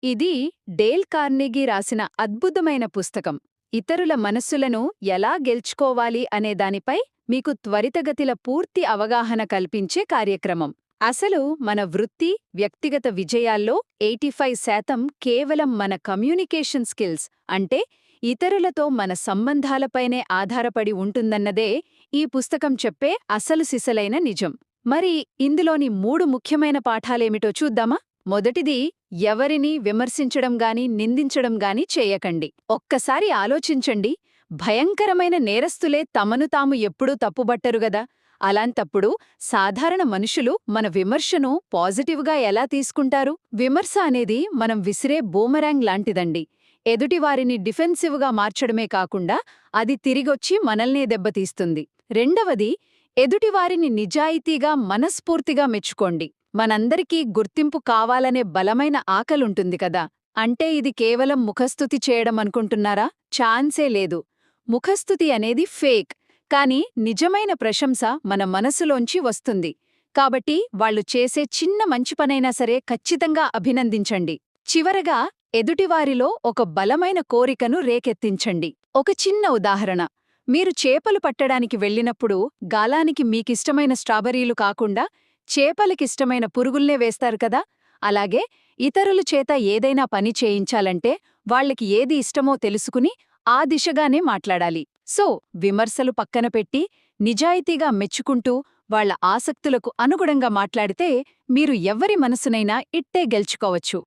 ఇది Dale Carnegie రాసిన అద్భుతమైన పుస్తకం. ఇతరుల మనస్సులను ఎలా గెలుచుకోవాలి అనే దానిపై మీకు త్వరితగతిల పూర్తి అవగాహన కల్పించే కార్యక్రమం. అసలు మన వృత్తి, వ్యక్తిగత విజయాల్లో 85% కేవలం మన కమ్యూనికేషన్ స్కిల్స్ అంటే ఇతరులతో మన సంబంధాలపైనే ఆధారపడి ఉంటుందన్నదే ఈ పుస్తకం చెప్పే అసలు సిసలైన నిజం. మరి ఇందులోని 3 ముఖ్యమైన పాఠాలేమిటో చూద్దామా? మొదటిది, ఎవరినీ విమర్శించడం గాని నిందించడం గాని చేయకండి. ఒక్కసారి ఆలోచించండి, భయంకరమైన నేరస్తులే తమను తాము ఎప్పుడూ తప్పుబట్టరుగదా. అలాంటప్పుడు సాధారణ మనుషులు మన విమర్శను పాజిటివ్గా ఎలా తీసుకుంటారు? విమర్శ అనేది మనం విసిరే బూమరాంగ్ లాంటిదండి. ఎదుటివారిని డిఫెన్సివ్గా మార్చడమే కాకుండా అది తిరిగొచ్చి మనల్నే దెబ్బతీస్తుంది. రెండవది, ఎదుటివారిని నిజాయితీగా మనస్ఫూర్తిగా మెచ్చుకోండి. మనందరికీ గుర్తింపు కావాలనే బలమైన ఆకలుంటుంది కదా. అంటే ఇది కేవలం ముఖస్తుతి చేయడం అనుకుంటున్నారా? ఛాన్సే లేదు. ముఖస్తుతి అనేది ఫేక్, కానీ నిజమైన ప్రశంస మన మనసులోంచి వస్తుంది. కాబట్టి వాళ్ళు చేసే చిన్న మంచి పనైనా సరే ఖచ్చితంగా అభినందించండి. చివరగా, ఎదుటివారిలో ఒక బలమైన కోరికను రేకెత్తించండి. ఒక చిన్న ఉదాహరణ, మీరు చేపలు పట్టడానికి వెళ్ళినప్పుడు గాలానికి మీకిష్టమైన స్ట్రాబెర్రీలు కాకుండా చేపలకిష్టమైన పురుగుల్నే వేస్తారు కదా. అలాగే ఇతరుల చేత ఏదైనా పని చేయించాలంటే వాళ్ళకి ఏది ఇష్టమో తెలుసుకుని ఆ దిశగానే మాట్లాడాలి. సో, విమర్శలు పక్కన పెట్టి నిజాయితీగా మెచ్చుకుంటూ వాళ్ళ ఆసక్తులకు అనుగుణంగా మాట్లాడితే మీరు ఎవ్వరి మనసునైనా ఇట్టే గెలుచుకోవచ్చు.